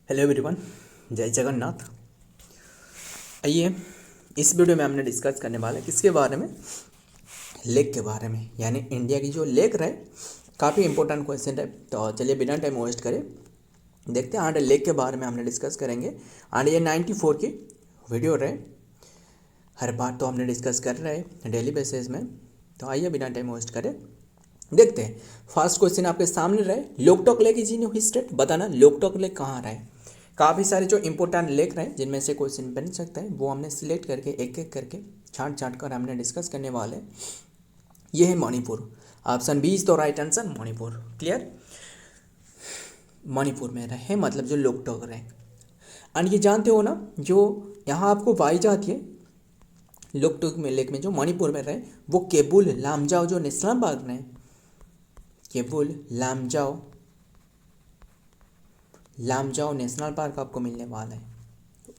Hello everyone, जय जगन्नाथ। आइए इस वीडियो में हमने डिस्कस करने वाला है किसके बारे में, लेक के बारे में, यानी इंडिया की जो लेक रहे। काफ़ी इंपॉर्टेंट क्वेश्चन है, तो चलिए बिना टाइम वेस्ट करें देखते हैं। लेक के बारे में हमने डिस्कस करेंगे। ये 94 की वीडियो रहे। हर बार तो हमने डिस्कस कर रहे हैं डेली बेसिस में, तो आइए बिना टाइम वेस्ट करें देखते हैं। फर्स्ट क्वेश्चन आपके सामने रहे, Loktak lake is in which state. बताना लोकटक लेक कहाँ रहे। काफ़ी सारे जो इंपॉर्टेंट लेक रहे जिनमें से क्वेश्चन बन सकता है, वो हमने सिलेक्ट करके एक एक करके छांट छांट कर हमने डिस्कस करने वाले। ये है Manipur. Option B is the right answer, Manipur. Clear, Manipur में रहे मतलब जो लोकटक रहे। एंड ये जानते हो ना, जो यहाँ आपको पाई जाती है लोकटक में लेक में, जो मणिपुर में रहे, वो केबुल लामजाओ जो नेशनल पार्क रहे, केबुल लामजाओ नेशनल पार्क आपको मिलने वाला है,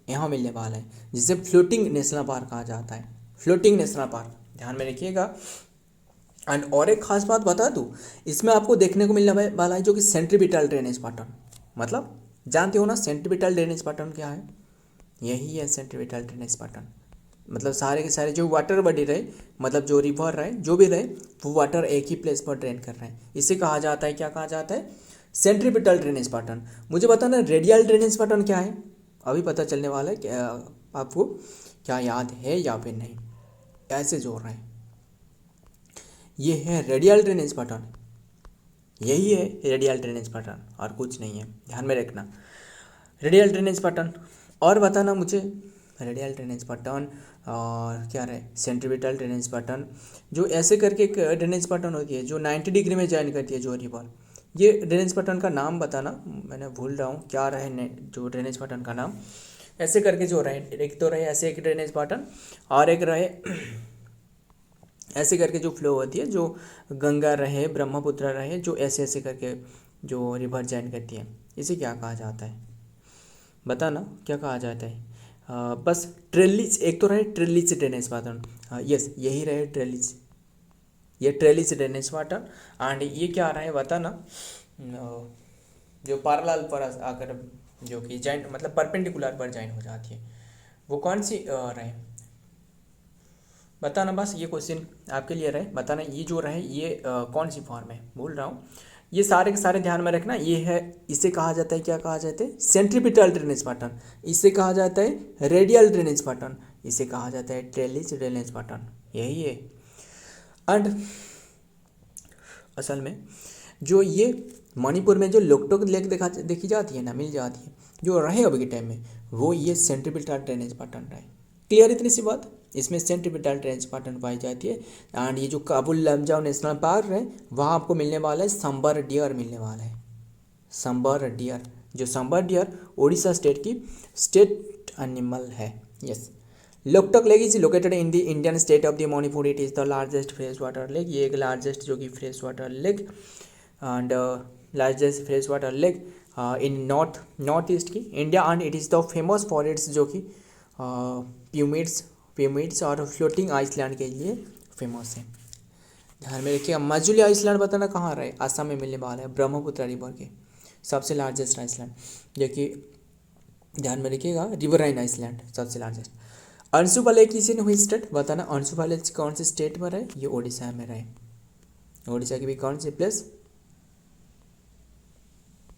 यहाँ मिलने वाला है, जिसे फ्लोटिंग नेशनल पार्क कहा जाता है। फ्लोटिंग नेशनल पार्क ध्यान में रखिएगा। एंड और एक खास बात बता दूँ, इसमें आपको देखने को मिलने वाला है जो कि सेंट्रीपिटल ड्रेनेज पैटर्न। मतलब जानते हो ना सेंट्रीपिटल ड्रेनेज पैटर्न क्या है, यही है सेंट्रीपिटल ड्रेनेज पैटर्न। मतलब सारे के सारे जो वाटर बॉडी रहे, मतलब जो रिवर रहे, जो भी रहे, वो वाटर एक ही प्लेस पर ड्रेन कर रहे हैं। इसे कहा जाता है, क्या कहा जाता है, सेंट्रीपिटल ड्रेनेज पैटर्न। मुझे बताना रेडियल ड्रेनेज पैटर्न क्या है, अभी पता चलने वाला है। क्या आपको क्या याद है या फिर नहीं, ऐसे जोड़ रहे हैं। ये है रेडियल ड्रेनेज पैटर्न, यही है रेडियल ड्रेनेज पैटर्न और कुछ नहीं है, ध्यान में रखना रेडियल ड्रेनेज पैटर्न। और बताना मुझे रेडियल ड्रेनेज पैटर्न और क्या रहे, सेंट्रीपिटल ड्रेनेज पैटर्न। जो ऐसे करके एक ड्रेनेज पैटर्न होती है जो 90 डिग्री में ज्वाइन करती है जो रिवर, ये ड्रेनेज पैटर्न का नाम बताना, मैंने भूल रहा हूँ क्या रहे जो ड्रेनेज पैटर्न का नाम। ऐसे करके जो रहे, एक तो रहे ऐसे एक ड्रेनेज पैटर्न, और एक रहे ऐसे करके जो फ्लो होती है, जो गंगा रहे, ब्रह्मपुत्र रहे, जो ऐसे ऐसे करके जो रिवर ज्वाइन करती है, इसे क्या कहा जाता है, बताना क्या कहा जाता है। बस ट्रेलिस, एक तो रहे ट्रेलिस ड्रेनेज पैटर्न, यस यही रहे ट्रेलिस, ये ट्रेलिस ड्रेनेज पैटर्न। एंड ये क्या रहा है बताना, जो पैरेलल पर आकर जो कि जॉइंट मतलब परपेंडिकुलर पर जॉइन हो जाती है, वो कौन सी रहे बताना। बस ये क्वेश्चन आपके लिए रहे, बताना ये जो रहे ये कौन सी फॉर्म है, भूल रहा हूँ। ये सारे के सारे ध्यान में रखना, ये है, इसे कहा जाता है, क्या कहा जाता है, सेंट्रीपिटल ड्रेनेज पैटर्न। इसे कहा जाता है रेडियल ड्रेनेज पैटर्न, इसे कहा जाता है ट्रेलिस ड्रेनेज पैटर्न, यही है। एंड असल में जो ये मणिपुर में जो लोकटक लेक देखी जाती है ना, मिल जाती है, जो रहे अभी के टाइम में, वो ये सेंट्रीपिटल ड्रेनेज पैटर्न रहे। क्लियर इतनी सी बात, इसमें सेंट्रीपिटल ड्रेनेज पैटर्न पाई जाती है। एंड ये जो काबुल लमजाओ नेशनल पार्क है, वहाँ आपको मिलने वाला है सांबर डियर मिलने वाला है, सांबर डियर। जो सांबर डियर उड़ीसा स्टेट की स्टेट एनिमल है, yes. Loktak lake is located in the Indian state of the Manipur. It is the largest fresh water lake, ये एक लार्जेस्ट जो कि fresh water lake and largest fresh water lake in north east की India. And it is the famous for its जो कि प्यूमिड्स और floating Iceland के लिए फेमस है। ध्यान में रखिए, मजुली आइसलैंड बताना कहाँ रहे, आसाम में मिलने वाला है, ब्रह्मपुत्र रिवर के सबसे लार्जेस्ट आइसलैंड, जो कि ध्यान में रखिएगा, रिवराइन आइसलैंड सबसे largest. Anshupa lake is in which state, बताना अंशुपा लेक कौन से स्टेट में रहे, ये ओडिशा में रहे। ओडिशा की भी कौन सी प्लेस,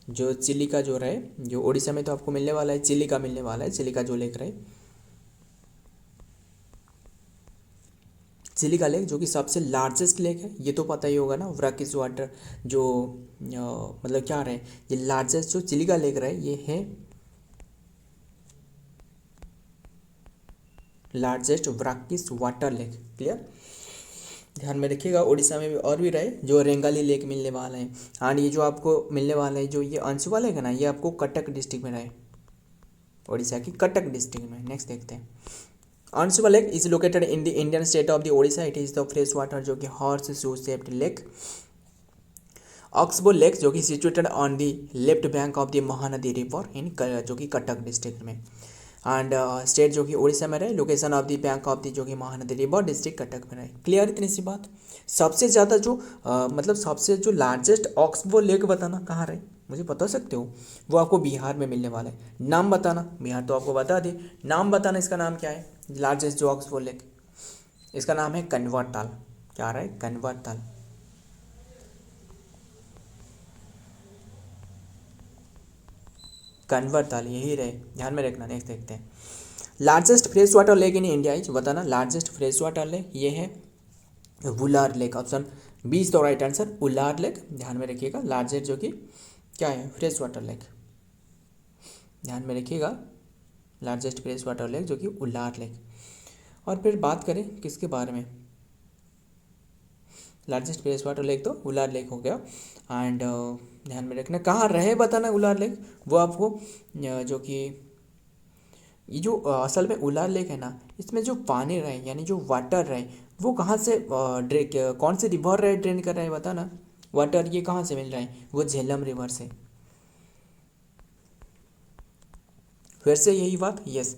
जो चिलिका जो रहे, जो ओडिशा में तो आपको मिलने वाला है, चिलिका मिलने वाला है, चिलिका जो लेक रहे, चिलिका लेक जो कि सबसे लार्जेस्ट लेक है, ये तो पता ही होगा ना। व्राकिस वाटर जो मतलब क्या रहे, ये लार्जेस्ट जो चिलिका लेक रहे, ये है लार्जेस्ट व्राकिस वाटर लेक। क्लियर, ध्यान में रखिएगा। उड़ीसा में भी और भी रहे, जो रेंगाली लेक मिलने वाला है। एंड ये जो आपको मिलने वाला है, जो ये अंशुपा लेक है ना, ये आपको कटक डिस्ट्रिक्ट में रहे, उड़ीसा की कटक डिस्ट्रिक्ट में। नेक्स्ट देखते हैं, Anshupa lake is located in the Indian state of the Odisha. It is the fresh water जो कि horseshoe shaped lake. Oxbow lake जो कि situated on the left bank of the Mahanadi river in जो कि Cuttack district में। And state जो कि उड़ीसा में रहे, location of the bank of the जो कि महानदी रिवर, डिस्ट्रिक्ट कटक में रहे। क्लियर इतनी सी बात। सबसे ज़्यादा जो मतलब सबसे जो लार्जेस्ट ऑक्सबो लेक बताना कहाँ रहे, मुझे बता सकते हो? वो आपको बिहार में मिलने वाला है। नाम बताना, बिहार तो आपको बता दे, नाम बताना इसका नाम क्या है, लार्जेस्ट जो ऑक्सबो लेक, इसका नाम है कन्वर ताल। क्या रहा है? कन्वर ताल। कन्वर ताल यही रहे, ध्यान में रखना। नेक्स्ट देखते हैं, largest fresh water lake in India is, बताना लार्जेस्ट फ्रेश वाटर लेक, ये है Wular lake. Option B is the right answer, Wular lake. ध्यान में रखिएगा, लार्जेस्ट जो कि क्या है, फ्रेश वाटर लेक। ध्यान में रखिएगा, लार्जेस्ट फ्रेश वाटर लेक जो कि उलार लेक। और फिर बात करें किसके बारे में, लार्जेस्ट फ्रेश वाटर लेक तो उलार लेक हो गया। एंड ध्यान में रखना, कहाँ रहे बताना उलार लेक, वो आपको जो कि ये जो असल में उलार लेक है ना, इसमें जो पानी रहे यानी जो वाटर रहे वो कहाँ से कौन से रिवर रहे ड्रेन कर रहे हैं बताना, वाटर ये कहाँ से मिल रहा है, वो झेलम रिवर से। फिर से यही बात, यस,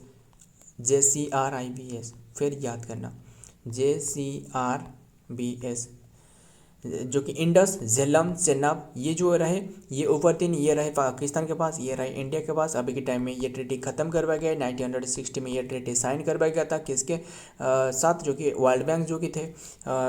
JCRIBS, फिर याद करना, JCRBS, जो कि इंडस, झेलम, चेनाब, ये जो रहे, ये ऊपर तीन ये रहे पाकिस्तान के पास, ये रहे इंडिया के पास। अभी के टाइम में ये ट्रीटी खत्म करवाया गया, 1960 में ये ट्रीटी साइन करवाया गया था, किसके साथ, जो कि वर्ल्ड बैंक जो कि थे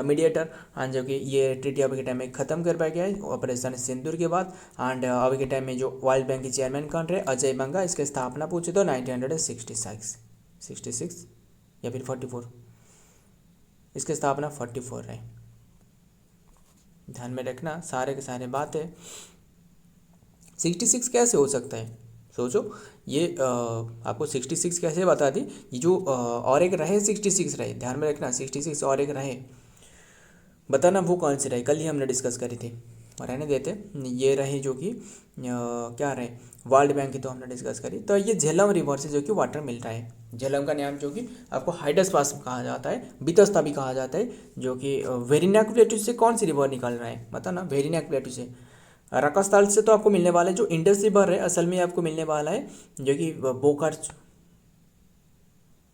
मीडिएटर, एंड जो कि ये ट्रीटी अभी के टाइम में खत्म करवाया गया है ऑपरेशन सिंदूर के बाद। एंड अभी के टाइम में जो वर्ल्ड बैंक के चेयरमैन कौन रहे, अजय बंगा। इसकी स्थापना पूछे तो 1966 या फिर 44, इसकी स्थापना 44 है। ध्यान में रखना, सारे के सारे बातें। 66 कैसे हो सकता है, सोचो, ये आपको 66 कैसे बता दी, ये जो और एक रहे 66 रहे, ध्यान में रखना, 66 और एक रहे, बताना वो कौन से रहे, कल ही हमने डिस्कस करी थी, रहने देते। ये रहे जो कि क्या रहे, वर्ल्ड बैंक की तो हमने डिस्कस करी। तो ये झेलम रिवर से जो कि वाटर मिल रहा है, झेलम का नाम जो कि आपको हाइडस पास कहा जाता है, बीतस्ता भी कहा जाता है, जो कि वेरिनाक प्लेटू से कौन सी रिवर निकल रहा है बताना, वेरिनाक प्लेटू से। रकास्ताल से तो आपको मिलने वाला है जो इंडस रिवर है, असल में आपको मिलने वाला है जो कि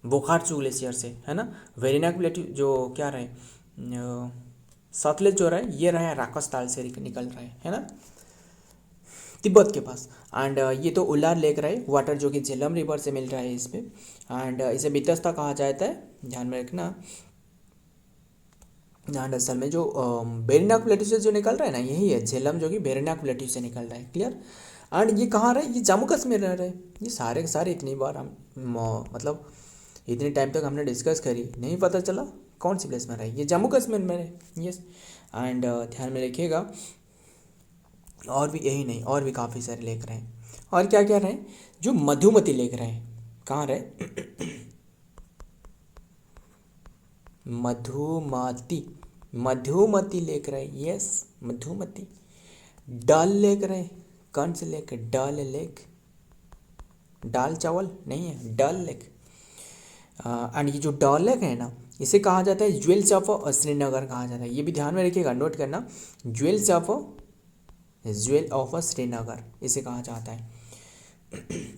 बोखारचू ग्लेशियर से, है ना। वेरिनाक प्लेटू जो क्या रहे, सतलेज जो रहा है, ये रहा है राकसताल से निकल रहा है ना, तिब्बत के पास। एंड ये तो उलार लेक रहा है, वाटर जो कि झेलम रिवर से मिल रहा है इस पे। एंड इसे बितस्ता कहा जाता है, ध्यान में रखना। एंड असल में जो बेरिनाक प्लेटू से जो निकल रहा है ना, यही है झेलम, जो कि बेरिनाक प्लेटू से निकल रहा है। क्लियर। एंड ये कहाँ रहे, ये जम्मू कश्मीर रह रहे हैं। ये सारे के सारे इतनी बार हम मतलब इतने टाइम तक हमने डिस्कस करी, नहीं पता चला कौन सी प्लेस में रहे, ये जम्मू कश्मीर में रहे। यस। एंड ध्यान में रखिएगा, और भी यही नहीं, और भी काफ़ी सारे लेक रहे। और क्या क्या रहे, जो मधुमती लेक रहे, कहाँ रहे मधुमती लेक रहे, यस, मधुमती। डल लेक रहे, कौन से लेक है, डल लेक, दाल चावल नहीं है, डल लेक। एंड ये जो डल लेक है ना, इसे कहा जाता है ज्वेल्स ऑफ श्रीनगर कहा जाता है, ये भी ध्यान में रखिएगा, नोट करना, ज्वेल ऑफ श्रीनगर इसे कहा जाता है।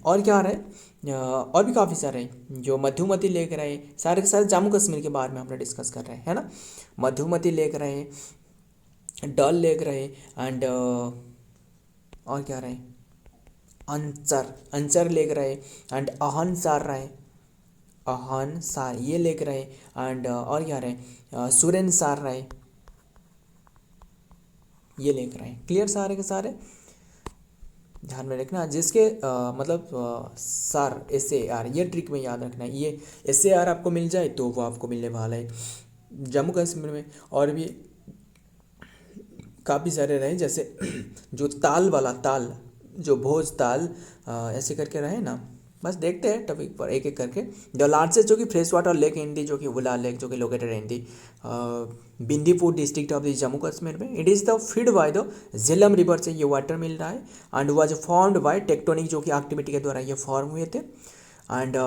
और क्या रहे, और भी काफ़ी सारे जो मधुमती लेक रहे, सारे के सारे जम्मू कश्मीर के बारे में हमने डिस्कस कर रहे हैं, है ना। मधुमती लेक रहे, डल लेक रहे, एंड और क्या रहे, अंचर लेक रहे, एंड अहनसार रहे, अहनसार ये लेक रहे, एंड और क्या रहे, सुरेनसार रहे, ये लेक रहे। क्लियर सारे के सारे, ध्यान में रखना। जिसके मतलब सार SAR, ये ट्रिक में याद रखना है, ये SAR आपको मिल जाए तो वो आपको मिलने वाला है जम्मू कश्मीर में। और भी काफ़ी सारे रहे, जैसे जो ताल वाला ताल, जो भोज ताल ऐसे करके रहे ना। बस देखते हैं टॉपिक पर एक एक करके। द लार्जेस्ट जो कि fresh water lake in the, जो कि वुलार लेक, जो कि located in the Bindipur district of the Jammu Kashmir में। It is the feed by the Jhelum river से ये वाटर मिल रहा है, and was formed by tectonic, जो कि एक्टिविटी के द्वारा ये फॉर्म हुए थे। And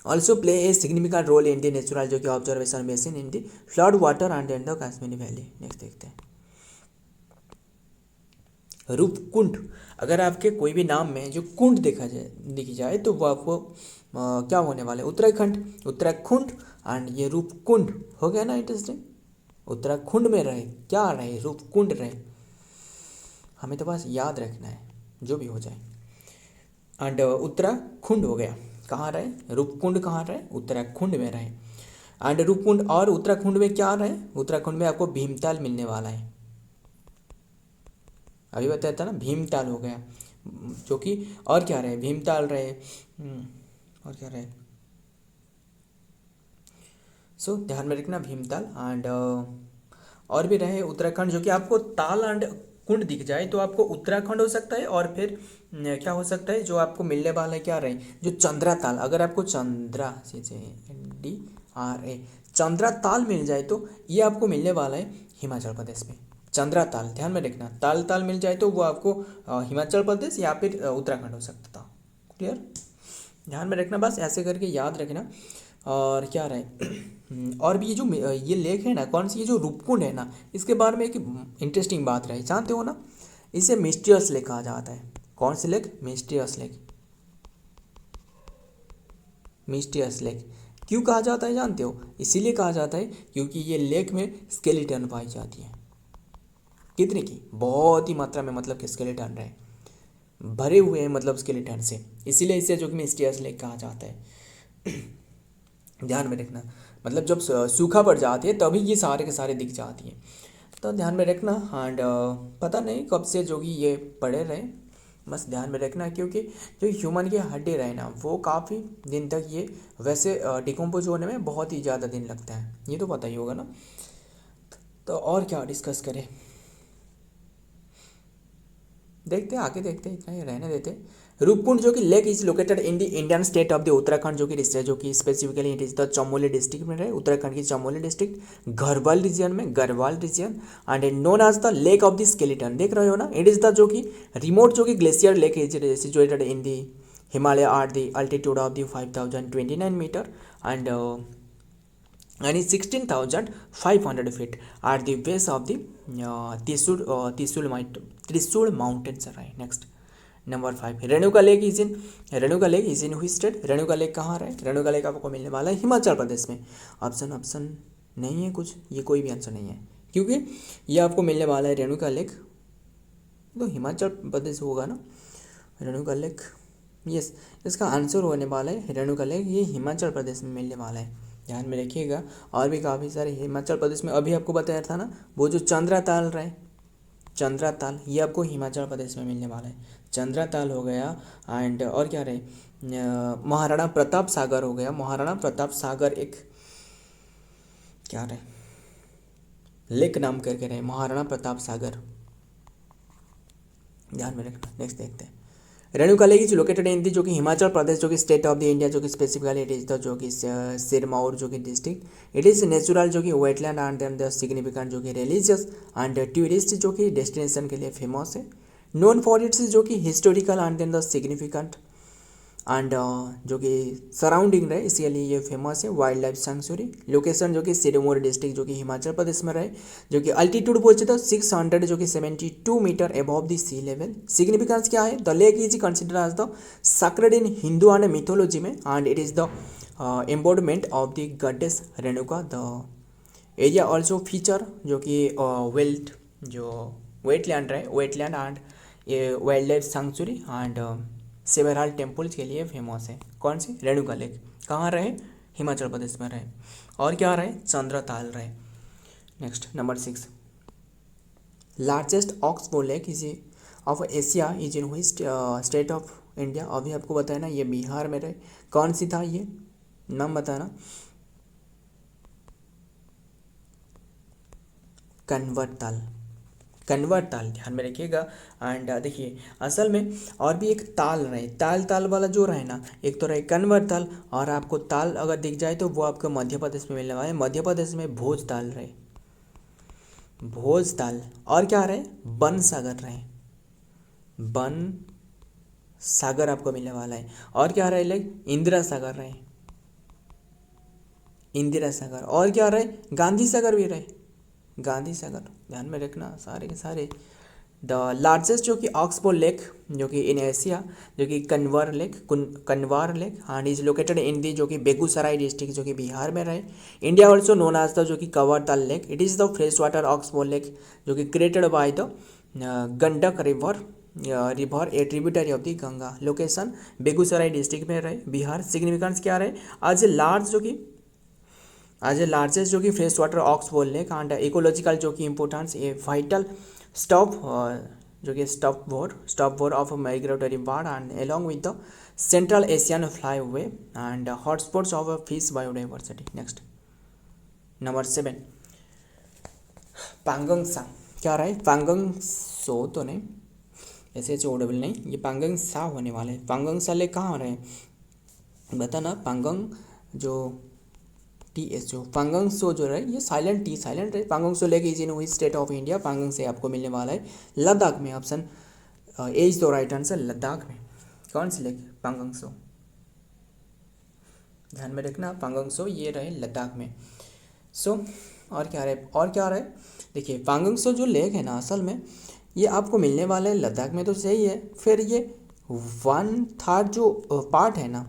also play a significant role in the natural, जो कि observation basin in the flood water and in the Kashmiri valley. Next देखते हैं, रूपकुंड, अगर आपके कोई भी नाम में जो कुंड दिख जाए तो वो आपको क्या होने वाला है, उत्तराखंड, उत्तराखंड। एंड ये रूपकुंड हो गया ना इंटरेस्टिंग। उत्तराखंड में रहे, क्या रहे, रूपकुंड रहे, हमें तो बस याद रखना है जो भी हो जाए। एंड उत्तराखंड हो गया, कहाँ रहे, रूपकुंड कहाँ रहे, उत्तराखंड में रहे। एंड रूपकुंड और उत्तराखंड में क्या रहे, उत्तराखंड में आपको भीमताल मिलने वाला है, अभी बताया था ना, भीमताल हो गया जो कि, और क्या रहे, भीमताल रहे, और क्या रहे, सो ध्यान में रखना भीमताल। एंड और भी रहे उत्तराखंड, जो कि आपको ताल एंड कुंड दिख जाए तो आपको उत्तराखंड हो सकता है, और फिर क्या हो सकता है जो आपको मिलने वाला है, क्या रहे, जो चंद्रा ताल, अगर आपको चंद्रा CHNDRA चंद्रा ताल मिल जाए तो ये आपको मिलने वाला है हिमाचल प्रदेश में। चंद्रा ताल ध्यान में रखना, ताल ताल मिल जाए तो वो आपको हिमाचल प्रदेश या फिर उत्तराखंड हो सकता था। क्लियर, ध्यान में रखना, बस ऐसे करके याद रखना। और क्या रहे और भी ये जो ये लेक है ना, कौन सी, ये जो रूपकुंड है ना, इसके बारे में एक इंटरेस्टिंग बात रही, जानते हो ना, इसे मिस्टीरियस लेक कहा जाता है। कौन सी lake, mysterious lake, mysterious lake क्यों कहा जाता है जानते हो, इसीलिए कहा जाता है क्योंकि ये लेक में स्केलेटन पाई जाती है, कितने की, बहुत ही मात्रा में, मतलब कि स्केलेटन रहे, भरे हुए हैं मतलब स्केलेटन से, इसीलिए इसे जो कि मिस्टीरियस लेक कहा जाता है। ध्यान में रखना, मतलब जब सूखा पड़ जाती है तभी ये सारे के सारे दिख जाती हैं, तो ध्यान में रखना। एंड पता नहीं कब से जो कि ये पड़े रहे, बस ध्यान में रखना, क्योंकि जो ह्यूमन की हड्डी रहे ना वो काफ़ी दिन तक ये वैसे डिकम्पोज होने में बहुत ही ज़्यादा दिन लगता है, ये तो पता ही होगा ना। तो और क्या डिस्कस करें, देखते आगे देखते, इतना ही रहने देते। रूपकुंड जो कि lake is located in the Indian state of the Uttarakhand, जो कि specifically it is the Chamoli district में रहे, उत्तराखंड की चमोली डिस्ट्रिक्ट, गढ़वाल रीजन में, Garhwal region, and known as the lake of the skeleton, देख रहे हो ना, इट इज द जो कि रिमोट जो कि glacier lake is situated in the Himalaya at the altitude of the 5029 metre and and is 16,500 feet at the base of the Trisul mountains. Right, next number 5 Renuka lake is in, Renuka lake is in which state, Renuka lake कहाँ रहे, Renuka lake आपको मिलने वाला है हिमाचल प्रदेश में। Option नहीं है कुछ, ये कोई भी आंसर नहीं है, क्योंकि ये आपको मिलने वाला है रेणुका लेक, तो हिमाचल प्रदेश होगा ना, रेणुका लेक, यस, इसका आंसर होने वाला है रेणुका लेक, ये हिमाचल प्रदेश में मिलने वाला है, ध्यान में रखिएगा। और भी काफ़ी सारे हिमाचल प्रदेश में, अभी आपको बताया था ना वो जो चंद्रा ताल रहे, चंद्रा ताल ये आपको हिमाचल प्रदेश में मिलने वाला है, चंद्रा ताल हो गया। एंड और क्या रहे, महाराणा प्रताप सागर हो गया, महाराणा प्रताप सागर एक क्या रहे, लेक नाम करके रहे, महाराणा प्रताप सागर, ध्यान में रखना। नेक्स्ट देखते हैं, Renuka lake is located in the जो कि हिमाचल प्रदेश जो कि स्टेट ऑफ द इंडिया, जो कि स्पेसिफिकली इट इज द जो कि सिरमौर जो कि डिस्ट्रिक्ट, इट इज नेचुरल जो कि wetland and then the significant जो कि रिलीजियस एंड टूरिस्ट जो कि डेस्टिनेशन के लिए फेमस है, नोन फॉर इट्स जो कि historical and then the significant and जो कि सराउंडिंग रहे, इसलिए ये फेमस है, वाइल्ड लाइफ सेंचुरी, लोकेशन जो कि सिरमौर डिस्ट्रिक्ट जो कि हिमाचल प्रदेश में रहे, जो कि अल्टीट्यूड पहुंचे तो 600 जो कि 72 metre above the sea level. Significance क्या है, the lake is consider as the sacred in Hindu and mythology में, and it is the embodiment of the goddess Renuka. The area also feature जो कि वेल्ट जो वेटलैंड रहे, wetland and wild life sanctuary and several temples के लिए famous है। कौन सी, Renuka lake, कहाँ रहे, हिमाचल प्रदेश में रहे, और क्या रहे, चंद्रताल रहे। Next number 6, largest oxbow lake is of Asia is in which state of India, अभी आपको बताया ना ये बिहार में रहे, कौन सी था ये नाम बताना, कन्वर ताल, कन्वर ताल, ध्यान में रखिएगा। एंड देखिए असल में और भी एक ताल रहे, ताल ताल वाला जो रहे ना, एक तो रहे कन्वर ताल, और आपको ताल अगर दिख जाए तो वो आपको मध्य प्रदेश में मिलने वाला है, मध्य प्रदेश में भोज ताल रहे, भोज ताल, और क्या रहे, बन सागर रहे, बन सागर आपको मिलने वाला है, और क्या रहे, लाइक इंदिरा सागर रहे, इंदिरा सागर, और क्या रहे, गांधी सागर भी रहे, गांधी सागर, ध्यान में रखना सारे के सारे। द लार्जेस्ट जो कि ऑक्सबोर्ड लेक जो कि इन एशिया, जो कि Kanwar lake and is located in the जो कि बेगूसराय डिस्ट्रिक्ट जो कि बिहार में रहे। India also known as the जो कि Kavar the lake, it is the fresh water oxbow lake जो कि created by the Gandak river a tributary of the Ganga. Location Begusarai district में रहे बिहार। सिग्निफिकेंस क्या रहे, आज ए लार्जेस्ट जो कि fresh water oxbow lake and ecological जो कि इंपॉर्टेंस ए वाइटल स्टॉप जो कि स्टॉप वोर of migratory bird and along with the central Asian flyway and hotspots of fish biodiversity. Next number 7 पांगंग सा क्या रहा है, पांगंग सो तो नहीं, SHOW नहीं, ये पांगंग सा होने वाले हैं। पांगंग सा लेक कहाँ रहे बता ना, पांगंग जो TSO पांगंग सो जो रहे ये साइलेंट रहे। Pangong Tso lake is in which state of India, Pangong से आपको मिलने वाला है लद्दाख में। Option A is the right answer, Ladakh में। कौन सी लेक, पांगंग सो, ध्यान में रखना, पांगंग सो ये रहे लद्दाख में। सो और क्या रहे, देखिए पांगंग सो जो लेक है ना असल में ये आपको मिलने वाला है लद्दाख में तो सही है, फिर ये 1/3 जो पार्ट है ना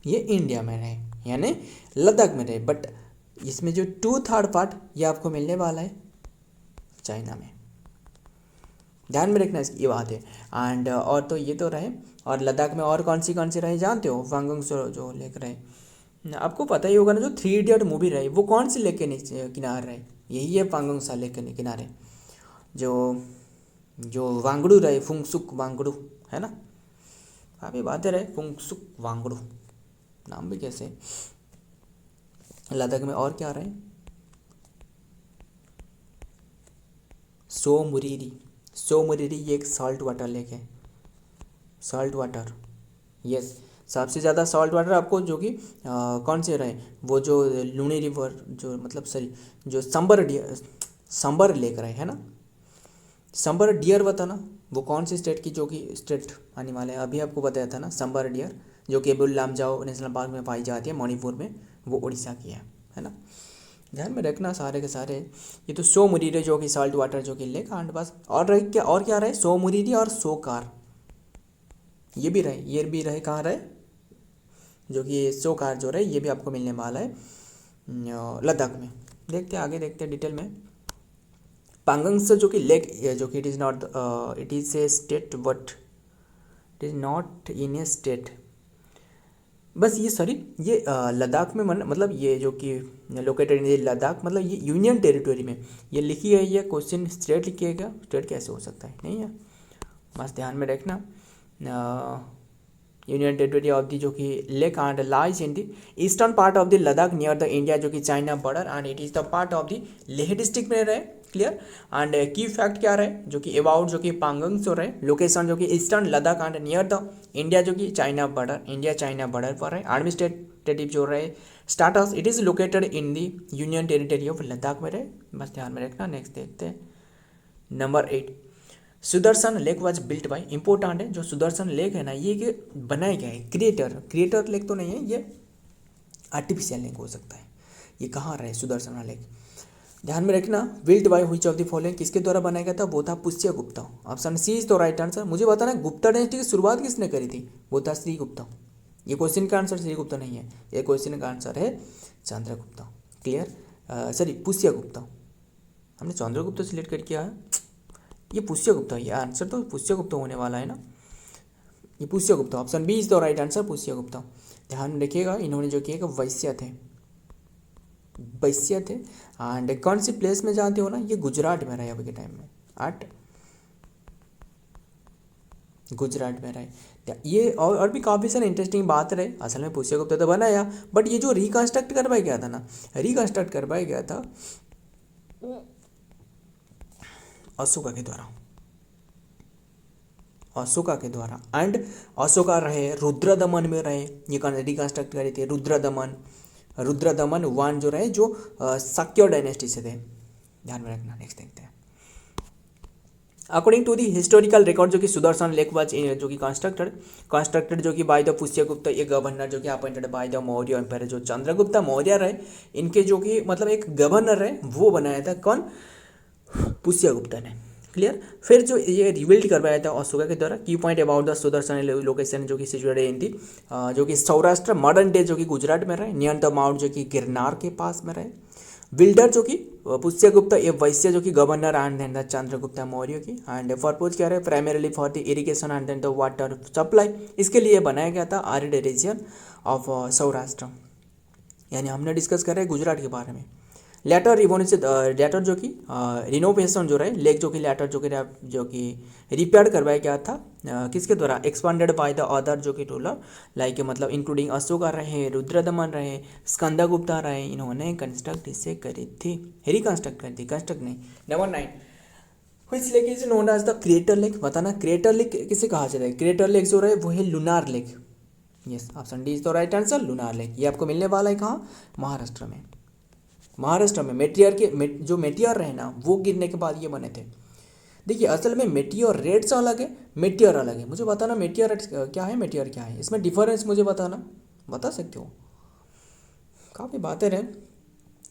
ये इंडिया में रहे यानी लद्दाख में रहे, बट इसमें जो 2/3 पार्ट ये आपको मिलने वाला है चाइना में। ध्यान में रखना इसकी बात है। एंड और तो ये तो रहे, और लद्दाख में और कौन सी रहे जानते हो, पांगंग सो जो लेक रहे आपको पता ही होगा ना, जो 3 इडियट मूवी रही वो कौन सी लेक के नीचे किनारे रहे, यही है पांगंग सा लेक के किनारे। जो वांगड़ू रहे, फुंगसुक वांगड़ू है ना, काफ़ी बातें रहे, फुंगसुक वांगड़ू नाम भी कैसे। लद्दाख में और क्या रहे, सोमुरिरी ये एक सॉल्ट वाटर लेक है, सॉल्ट वाटर, यस सबसे ज़्यादा सॉल्ट वाटर आपको जो कि कौन से रहे, वो जो लूनी रिवर जो मतलब सॉरी जो संबर लेक रहे है ना, संबर डियर बताना वो कौन सी स्टेट की जो कि स्टेट आने वाले हैं, अभी आपको बताया था ना संबर डियर जो केबुल लामजाओ नेशनल पार्क में पाई जाती है मणिपुर में, वो उड़ीसा की है ना। ध्यान में रखना सारे के सारे। ये तो सोमुरिरी जो कि सॉल्ट वाटर जो कि लेक एंड बस। और क्या रहे, सोमुरिरी और सोकार ये भी रहे कहाँ रहे, जो कि सोकार जो रहे ये भी आपको मिलने वाला है लद्दाख में। देखते आगे देखते डिटेल में। पांगंग से जो कि लेक जो कि it is a state but it is not in A state, बस ये सॉरी ये लद्दाख में मतलब ये जो कि लोकेटेड इन लद्दाख मतलब ये यूनियन टेरिटरी में ये लिखी है, ये क्वेश्चन स्टेट लिखिएगा, स्टेट कैसे हो सकता है, नहीं है, बस ध्यान में रखना। यूनियन टेरिटरी ऑफ द जो कि lake and lies in the eastern part of the Ladakh near the India जो कि China border and it is the part of the Leh district में रहे, क्लियर। एंड की फैक्ट क्या रहे, जो कि अबाउट जो कि पांगंग सो रहे, लोकेशन जो कि eastern Ladakh and near the India जो कि China border, India China border पर है। एडमिनिस्ट्रेटिव जो रहे status it is located in the union territory of Ladakh में रहे, बस ध्यान में रखना। नेक्स्ट देखते हैं number 8 Sudarshan lake was built by, important है जो सुदर्शन लेक है ना ये बनाया गया है क्रिएटर लेक तो नहीं है, ये आर्टिफिशियल लेक हो सकता है। ये कहाँ रहे सुदर्शन लेक, ध्यान में रखना। Built by which of the following किसके द्वारा बनाया गया था, वो था पुष्यगुप्ता। ऑप्शन सी इज तो राइट आंसर। मुझे बताना गुप्ता डायनेस्टी की शुरुआत किसने करी थी, वो था श्रीगुप्ता। ये क्वेश्चन का आंसर श्रीगुप्ता नहीं है, ये क्वेश्चन का आंसर है चंद्रगुप्ता, क्लियर। सॉरी पुष्यगुप्ता, हमने चंद्रगुप्ता सिलेक्ट कर किया है, ये पुष्यगुप्ता, ये आंसर तो पुष्यगुप्ता होने वाला है ना, ये Pushyagupta. Option B is the right answer Pushyagupta. ध्यान में रखिएगा इन्होंने जो किया वैश्य थे एंड कौन सी प्लेस में जानते हो ना, ये गुजरात में रहे अभी के टाइम में, गुजरात में रहे ये। और भी काफ़ी सारे इंटरेस्टिंग बात रहे। असल में पुष्यगुप्ता तो बनाया, बट ये जो रिकन्स्ट्रक्ट करवाया गया था अशोका के द्वारा एंड अशोका रहे, रुद्रदमन में रहे, ये रिकन्स्ट्रक्ट करे थे। रुद्रदमन 1 जो रहे जो शाक्य डायनेस्टी से थे, ध्यान में रखना। नेक्स्ट देखते हैं। According to the historical record जो कि सुदर्शन लेक वाज जो कि कंस्ट्रक्टेड जो कि बाय द पुष्यगुप्ता, ये गवर्नर जो कि appointed by the Maurya empire, जो चंद्रगुप्ता मौर्य रहे इनके जो कि मतलब एक गवर्नर रहे वो बनाया था कौन, पुष्यगुप्ता ने, क्लियर। फिर जो ये रिबिल्ड करवाया था अशोका के द्वारा, की point about the Sudarshan location जो कि सिचुएटेड इन दी जो कि सौराष्ट्र मॉडर्न डे जो कि गुजरात में रहे, नियर द माउंट जो कि गिरनार के पास में रहे। बिल्डर जो कि पुष्यगुप्त ये वैश्य जो कि governor and then the Chandragupta Maurya की, एंड पर्पज क्या रहे, primarily for the irrigation and then the water supply, इसके लिए बनाया गया था आरिड रीजन ऑफ सौराष्ट्र, यानी हमने डिस्कस कर रहे हैं गुजरात के बारे में। लेटर लेटर जो कि रिनोवेशन जो रहे लेक जो कि लेटर जो कि रिपेयर करवाया गया था किसके द्वारा, एक्सपांडेड बाय द अदर जो कि रूलर लाइक मतलब इंक्लूडिंग अशोका रहे, रुद्रदमन रहे, स्कंदगुप्ता रहे, इन्होंने कंस्ट्रक्ट इसे करी थी, रिकंस्ट्रक्ट करी थी, कंस्ट्रक्ट नहीं। Number 9, which lake is known as the crater lake, बताना क्रेटर लेक किसे कहा जाता है। क्रेटर लेक जो रहे वो है lunar lake, yes option D is the right answer, lunar lake. ये आपको मिलने वाला है कहाँ, महाराष्ट्र में। महाराष्ट्र में जो मेटियर रहे ना वो गिरने के बाद ये बने थे। देखिए असल में मेटियर रेट्स अलग है, मेटियर अलग है। मुझे बताना मेटियर रेट्स क्या है, मेटियर क्या है, इसमें डिफरेंस मुझे बताना, बता सकते हो। काफ़ी बातें रहे,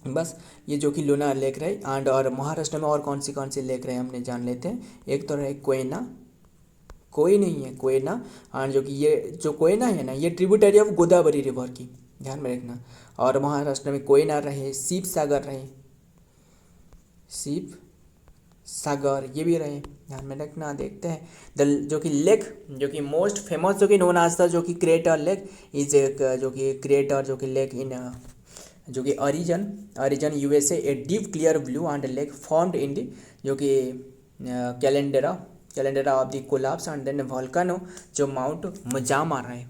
बस ये जो कि लुनार लेक रहे एंड और महाराष्ट्र में और कौन सी लेक रहे हमने जान लेते हैं। एक तो रहे कोयना, कोई नहीं है कोयना, एंड जो कि ये जो कोयना है ना ये ट्रिब्यूटरी ऑफ गोदावरी रिवर की, ध्यान में रखना। और महाराष्ट्र में कोयना रहे, शिव सागर रहे, शिव सागर ये भी रहे, ध्यान में रखना। देखते हैं द जो कि लेक जो कि मोस्ट फेमस जो कि नोन आज था जो कि क्रेटर लेक इज जो कि क्रेटर जो कि लेक इन जो कि Oregon USA, a deep clear blue and lake formed in the जो कि caldera of the collapse and then volcano जो माउंट मजामा रहे।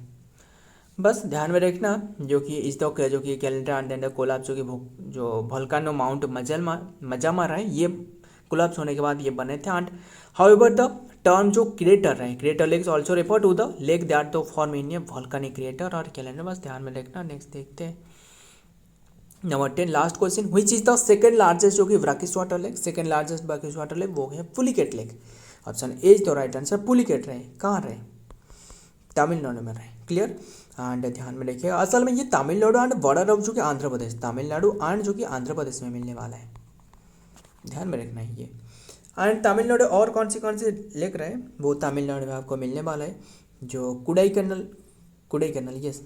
बस ध्यान में रखना जो कि इस दो जो कि calendar and then the collapse जो कि जो वोल्केनो माउंट मजामा रहे ये कोलाप्स होने के बाद ये बने थे। एंड हाउएवर द टर्म जो क्रेटर रहे, crater lakes also refer to the lake that the form in a volcanic crater और कैलेंडर, बस ध्यान में रखना। नेक्स्ट देखते हैं number 10 last question, which is the second largest जो कि brackish water lake, second largest brackish water lake वो है Pulicat lake. Option A is the right answer, Pulicat रहे, कहाँ रहे, तमिलनाडु में रहे, क्लियर। एंड ध्यान में रखिए असल में ये तमिलनाडु एंड बॉर्डर ऑफ जो कि आंध्र प्रदेश, तमिलनाडु एंड जो कि आंध्र प्रदेश में मिलने वाला है, ध्यान में रखना है ये। एंड तमिलनाडु और कौन से लेक रहे वो तमिलनाडु में आपको मिलने वाला है, जो कोडाईकनाल यस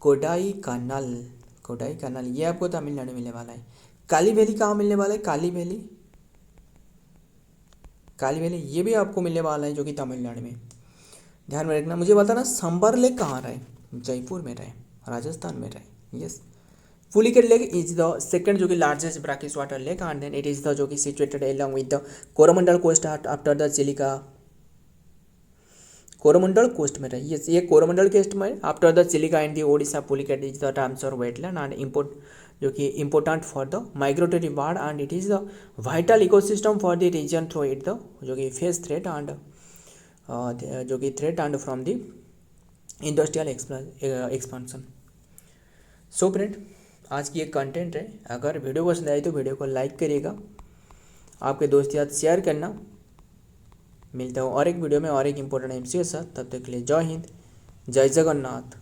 कोडाईकनाल ये आपको तमिलनाडु में मिलने वाला है। काली वैली कहाँ मिलने वाला है, काली वैली ये भी आपको मिलने वाला है जो कि तमिलनाडु में, ध्यान में रखना। मुझे बताना संबर लेक कहाँ रहे, जयपुर में रहे, राजस्थान में रहे, yes. Pulicat lake is the second जो कि largest brackish water lake and then it is the जो कि situated along with the Coromandel coast after the Chilika, Coromandel coast में रही, ये कोरोमंडल कोस्ट में after the Chilika and the Odisha. Pulicat is the terms और वेटलैंड एंड जो कि important for the migratory bird and it is the vital ecosystem for the region through it the जो कि face threat and जो कि threat and from the industrial expansion. So friend आज की एक कंटेंट है, अगर वीडियो पसंद आई तो वीडियो को लाइक करिएगा, आपके दोस्त के साथ शेयर करना। मिलता हूँ और एक वीडियो में और एक इम्पोर्टेंट एमसीक्यू के साथ, तब तक के लिए जय हिंद, जय जगन्नाथ।